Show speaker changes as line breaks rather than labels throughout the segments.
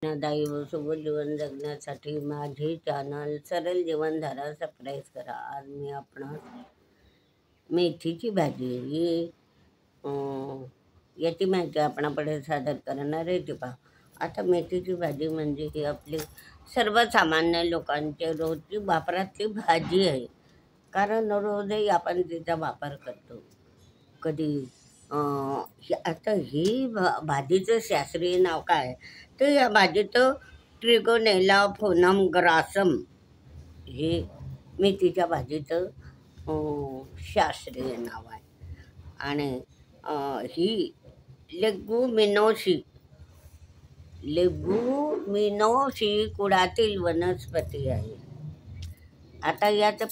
दायी व सुबोध जीवन जगण्यासाठी माझे चॅनल सरळ जीवनधारा सबस्क्राईब करा. आज मी आपणास मेथीची भाजी ही याची माहिती आपणापुढे सादर करणार आहे. ती पहा. आता मेथीची भाजी म्हणजे ही आपली सर्वसामान्य लोकांची रोजची वापरातली भाजी आहे. कारण रोजही आपण तिचा वापर करतो. कधी आता ही भाजीचं शास्त्रीय नाव काय, तर या भाजीचं ट्रिगोनेला फोनम ग्रासम हे मेथीच्या भाजीचं शास्त्रीय नाव आहे. आणि ही लेगुमिनोसी लेगुमिनोसी कुळातील वनस्पती आहे. आता याचं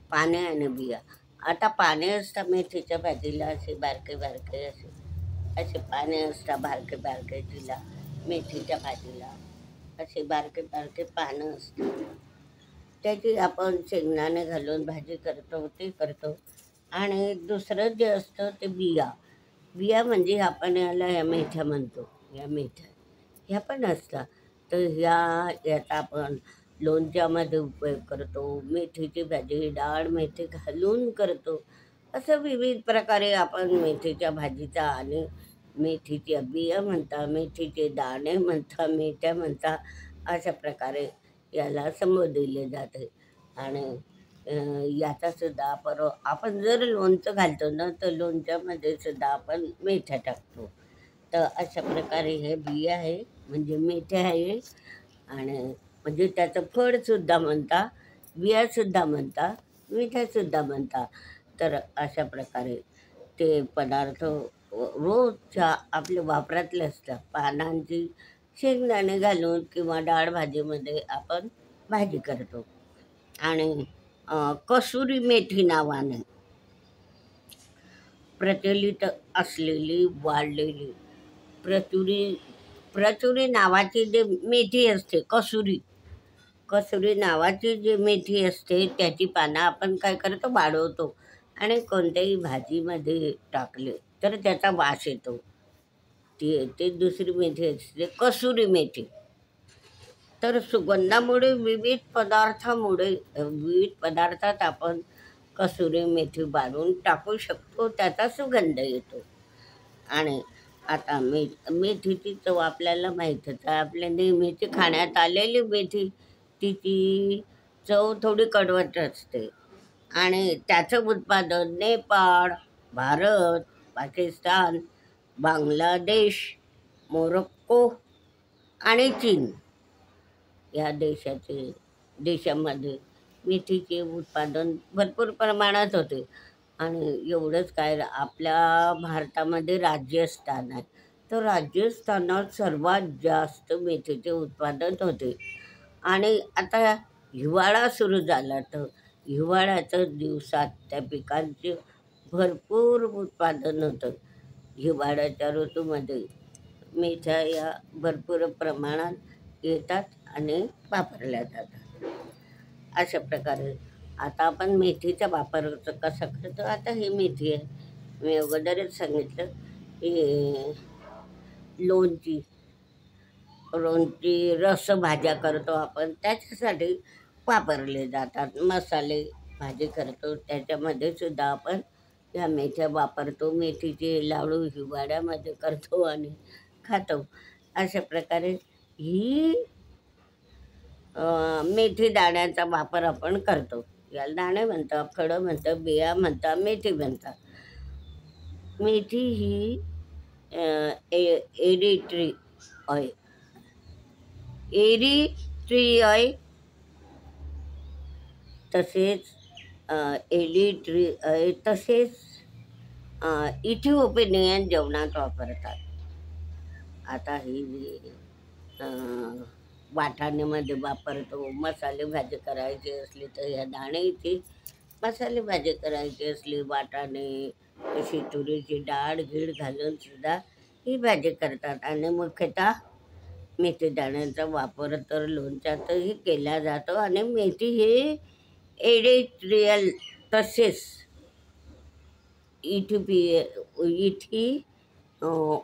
पाने आणि बिया. आता पाने असतात मेथीच्या भाजीला, असे बारके बारके असे पाने असतात बारके बारके. तिला मेथीच्या भाजीला असे बारके बारके पानं असतात. त्याची आपण शेंगदाणे घालून भाजी करतो, ते करतो. आणि दुसरं जे असतं ते बिया म्हणजे आपण याला या मेथ्या म्हणतो. या मेथ्या ह्या पण असतात. तर याचा आपण लोणच्यामध्ये उपयोग करतो. मेथीची भाजी डाळ मेथी घालून करतो. असं विविध प्रकारे आपण मेथीच्या भाजीचा आणि मेथीच्या बिया म्हणता, मेथीचे दाणे म्हणता, मेथ्या म्हणता, अशा प्रकारे याला संबोधले जाते. आणि याचा सुद्धा आपण जर लोणचं घालतो ना, तर लोणच्यामध्ये सुद्धा आपण मेथ्या टाकतो. तर अशा प्रकारे हे बिया आहे म्हणजे मेथ्या आहे. आणि म्हणजे त्याचं फळसुद्धा म्हणता, बियासुद्धा म्हणता, मिठासुद्धा म्हणता. तर अशा प्रकारे ते पदार्थ रोजच्या आपल्या वापरातले असतात. पानांची शेंगदाणे घालून किंवा डाळ भाजीमध्ये आपण भाजी करतो. आणि कसुरी मेथी नावाने प्रचलित असलेली वाढलेली प्रचुरी नावाची जी मेथी असते, कसुरी नावाची जी मेथी असते, त्याची पानं आपण काय करतो, वाढवतो आणि कोणत्याही भाजीमध्ये टाकले तर त्याचा वास येतो. ते दुसरी मेथी असते कसुरी मेथी. तर सुगंधामुळे विविध पदार्थात आपण कसुरी मेथी वाढवून टाकू शकतो, त्याचा सुगंध येतो. आणि आता मेथीची चव आपल्याला माहीतच आहे. आपल्या नेहमीची खाण्यात आलेली मेथी, तिची चव थोडी कडवट असते. आणि त्याचं उत्पादन नेपाळ, भारत, पाकिस्तान, बांगलादेश, मोरोक्को आणि चीन या देशामध्ये मेथीचे उत्पादन भरपूर प्रमाणात होते. आणि एवढंच काय, आपल्या भारतामध्ये राजस्थान आहे, तर राजस्थानात सर्वात जास्त मेथीचे उत्पादन होते. आणि आता हिवाळा सुरू झाला, तर हिवाळ्याच्या दिवसात त्या पिकांचे भरपूर उत्पादन होतं. हिवाळ्याच्या ऋतूमध्ये मेथ्या या भरपूर प्रमाणात येतात आणि वापरल्या जातात. अशा प्रकारे आता आपण मेथीचा वापर कसा करतो. आता ही मेथी आहे, मी अगोदरच सांगितलं की लोणची रसभाज्या करतो आपण, त्याच्यासाठी वापरले जातात. मसाले भाजी करतो त्याच्यामध्ये सुद्धा आपण ह्या मेथ्या वापरतो. मेथीचे लाडू हिवाळ्यामध्ये करतो आणि खातो. अशा प्रकारे ही मेथी दाण्याचा वापर आपण करतो. याला दाणे म्हणतात, फळं म्हणतात, बिया म्हणतात, मेथी म्हणतात. मेथी ही एरिट्रिऑय एरिट्रिऑय तसेच तसेच इथिओपियन जेवणात वापरतात. आता ही जी वाटाण्यामध्ये वापरतो, मसाले भाजी करायची असली तर ह्या दाणे इथे, मसाले भाजी करायची असली वाटाणे तशी तुरीची डाळ गीळ घालून सुद्धा ही भाजी करतात. आणि मुख्यतः मेथी दाण्यांचा वापर तर लोणच्यातही केला जातो. आणि मेथी ही एडिट्रियल तसेच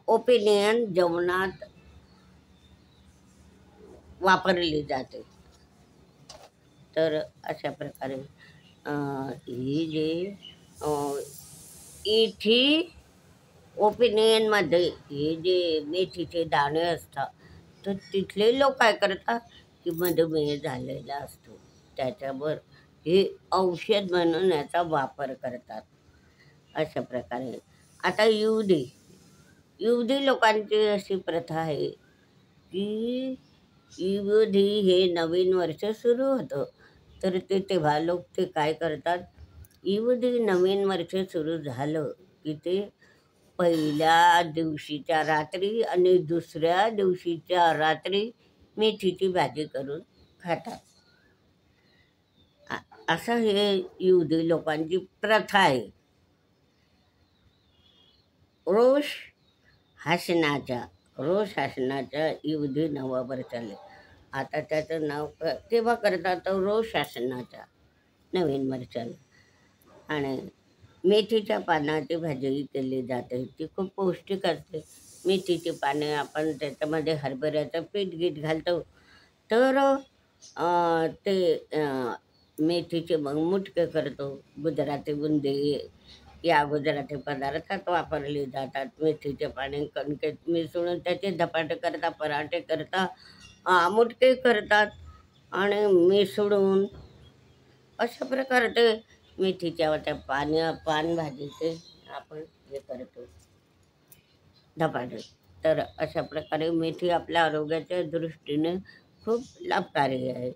ओपिनियन जेवणात वापरली जाते. तर अशा प्रकारे ही जे इथी ओपिनियनमध्ये हे जे मेथीचे दाणे असतात, तर तिथले लोक काय करतात की मधुमेह झालेला असतो त्याच्यावर हे औषध म्हणून याचा वापर करतात. अशा प्रकारे आता युवदी लोकांची अशी प्रथा आहे की युवदी हे नवीन वर्ष सुरू होतं, तर तेव्हा लोक काय करतात, युवदी नवीन वर्ष सुरू झालं की ते पहिल्या दिवशीच्या रात्री आणि दुसऱ्या दिवशीच्या रात्री मेथीची भाजी करून खातात. असं हे युदी लोकांची प्रथा आहे. रोष हसनाच्या युदी नावावर चालले. आता त्याचं नाव तेव्हा करतात तर रोष हसनाच्या नवीन वर्षाला. आणि मेथीच्या पानाची भाजी केली जाते, ती खूप पौष्टिक असते. मेथीची पाने आपण त्याच्यामध्ये हरभऱ्याचं पीठ घालतो, तर मेथीचे मग मुटके करतो. गुजराती बुंदी या गुजराती पदार्थात वापरली जातात. मेथीचे पाने कणकेत मिसळून त्याचे धपाटे करतात, पराठे करतात, मुटके करतात आणि मिसळून अशा प्रकारे मेथीच्या त्या पानभाजीचे आपण हे करतो धपाटे. तर अशा प्रकारे मेथी आपल्या आरोग्याच्या दृष्टीने खूप लाभकारी आहे.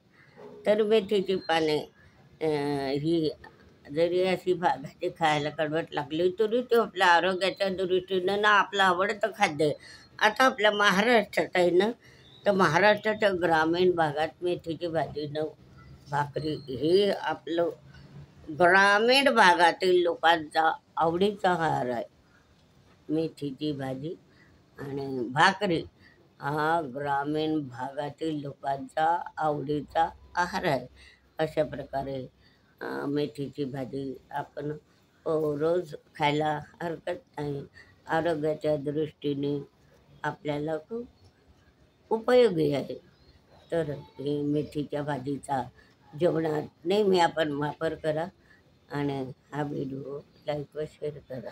तर मेथीची पाने ही जरी अशी भाजी खायला कडवट लागली तरी ते आपल्या आरोग्याच्या दृष्टीनं ना आपलं आवडतं खाद्य आहे. आता आपल्या महाराष्ट्रात आहे ना, तर महाराष्ट्राच्या ग्रामीण भागात मेथीची भाजी न भाकरी हे आपलं ग्रामीण भागातील लोकांचा आवडीचा आहार आहे. मेथीची भाजी आणि भाकरी हा ग्रामीण भागातील लोकांचा आवडीचा आहार आहे. अशा प्रकारे मेथीची भाजी आपण रोज खायला हरकत नाही. आरोग्याच्या दृष्टीने आपल्याला खूप उपयोगी आहे. तर हे मेथीच्या भाजीचा जेवणात नेहमी आपण वापर करा आणि हा व्हिडिओ लाईक व शेअर करा.